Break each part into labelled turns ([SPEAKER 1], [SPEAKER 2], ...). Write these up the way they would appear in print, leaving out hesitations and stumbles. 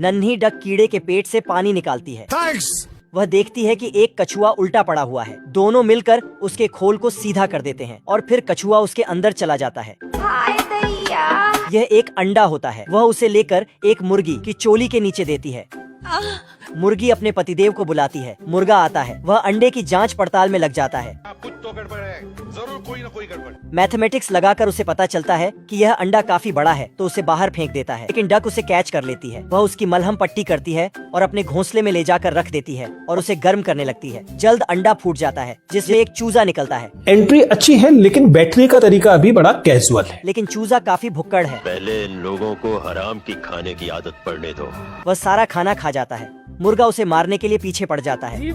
[SPEAKER 1] नन्ही डक कीड़े के पेट से पानी निकालती है। वह देखती है कि एक कछुआ उल्टा पड़ा हुआ है। दोनों मिलकर उसके खोल को सीधा कर देते हैं और फिर कछुआ उसके अंदर चला जाता है। यह एक अंडा होता है। वह उसे लेकर एक मुर्गी की चोली के नीचे देती है। मुर्गी अपने पतिदेव को बुलाती है। मुर्गा आता है। वह अंडे की जांच पड़ताल में लग जाता है।
[SPEAKER 2] कुछ तो गड़बड़ है, जरूर कोई ना कोई गड़बड़।
[SPEAKER 1] मैथमेटिक्स लगाकर उसे पता चलता है कि यह अंडा काफी बड़ा है, तो उसे बाहर फेंक देता है। लेकिन डक उसे कैच कर लेती है। वह उसकी मलहम पट्टी करती है और अपने घोंसले में ले जाकर रख देती है और उसे गर्म करने लगती है। जल्द अंडा फूट जाता है जिसमें एक चूजा निकलता है।
[SPEAKER 3] एंट्री अच्छी है लेकिन बैठने का तरीका अभी बड़ा कैजुअल है।
[SPEAKER 1] लेकिन चूजा काफी भुक्कड़ है।
[SPEAKER 4] पहले इन लोगों को हराम की खाने की आदत पड़ने दो।
[SPEAKER 1] वह सारा खाना खा जाता है। मुर्गा उसे मारने के लिए पीछे पड़ जाता है।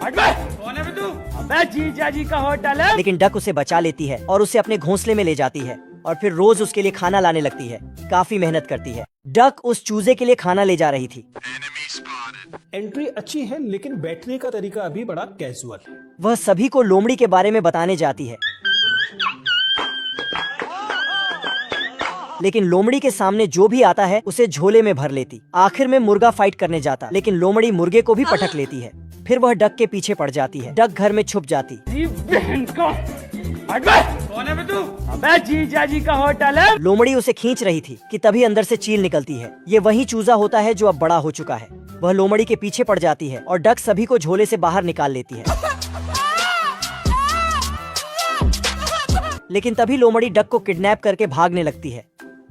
[SPEAKER 5] अबे जीजा जी का होटल है।
[SPEAKER 1] लेकिन डक उसे बचा लेती है और उसे अपने घोंसले में ले जाती है और फिर रोज उसके लिए खाना लाने लगती है। काफी मेहनत करती है। डक उस चूजे के लिए खाना ले जा रही थी।
[SPEAKER 3] एंट्री अच्छी है लेकिन बैठने का तरीका अभी बड़ा कैजुअल है।
[SPEAKER 1] वह सभी को लोमड़ी के बारे में बताने जाती है। लेकिन लोमड़ी के सामने जो भी आता है उसे झोले में भर लेती। आखिर में मुर्गा फाइट करने जाता, लेकिन लोमड़ी मुर्गे को भी पटक लेती है। फिर वह डक के पीछे पड़ जाती है। डक घर में छुप जाती।
[SPEAKER 5] अबे जीजा जी का होटल है।
[SPEAKER 1] लोमड़ी उसे खींच रही थी कि तभी अंदर से चील निकलती है। ये वही चूजा होता है जो अब बड़ा हो चुका है। वह लोमड़ी के पीछे पड़ जाती है और डक सभी को झोले से बाहर निकाल लेती है। लेकिन तभी लोमड़ी डक को किडनैप करके भागने लगती है।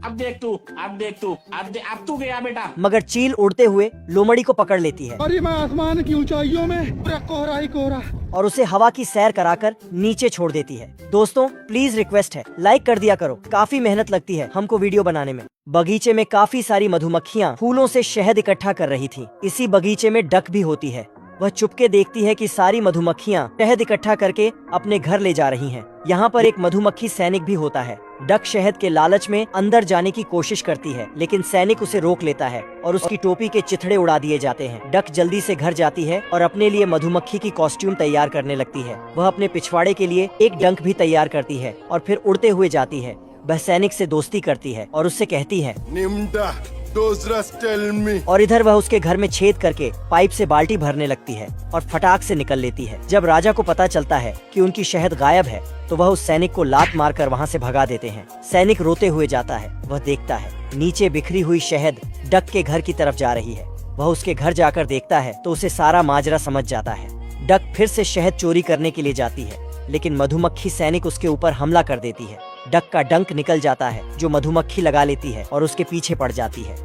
[SPEAKER 6] अब देख तू, अब तू गया बेटा।
[SPEAKER 1] मगर चील उड़ते हुए लोमड़ी को पकड़ लेती है।
[SPEAKER 7] अरे मैं आसमान की ऊंचाइयों में पूरा कोहरा ही कोहरा
[SPEAKER 1] और उसे हवा की सैर कराकर नीचे छोड़ देती है। दोस्तों प्लीज रिक्वेस्ट है, लाइक कर दिया करो। काफी मेहनत लगती है हमको वीडियो बनाने में। बगीचे में काफी सारी मधुमक्खियाँ फूलों से शहद इकट्ठा कर रही थी। इसी बगीचे में डक भी होती है। वह चुपके देखती है कि सारी मधुमक्खियाँ शहद इकट्ठा करके अपने घर ले जा रही हैं। यहाँ पर एक मधुमक्खी सैनिक भी होता है। डक शहद के लालच में अंदर जाने की कोशिश करती है, लेकिन सैनिक उसे रोक लेता है और उसकी टोपी के चिथड़े उड़ा दिए जाते हैं। डक जल्दी से घर जाती है और अपने लिए मधुमक्खी की कॉस्ट्यूम तैयार करने लगती है। वह अपने पिछवाड़े के लिए एक डंक भी तैयार करती है और फिर उड़ते हुए जाती है। वह सैनिक से दोस्ती करती है और उससे कहती है और इधर वह उसके घर में छेद करके पाइप से बाल्टी भरने लगती है और फटाक से निकल लेती है। जब राजा को पता चलता है कि उनकी शहद गायब है तो वह उस सैनिक को लात मारकर वहाँ से भगा देते हैं। सैनिक रोते हुए जाता है। वह देखता है नीचे बिखरी हुई शहद डक के घर की तरफ जा रही है। वह उसके घर जाकर देखता है तो उसे सारा माजरा समझ जाता है। डक फिर से शहद चोरी करने के लिए जाती है, लेकिन मधुमक्खी सैनिक उसके ऊपर हमला कर देती है। डक का डंक निकल जाता है जो मधुमक्खी लगा लेती है और उसके पीछे पड़ जाती है।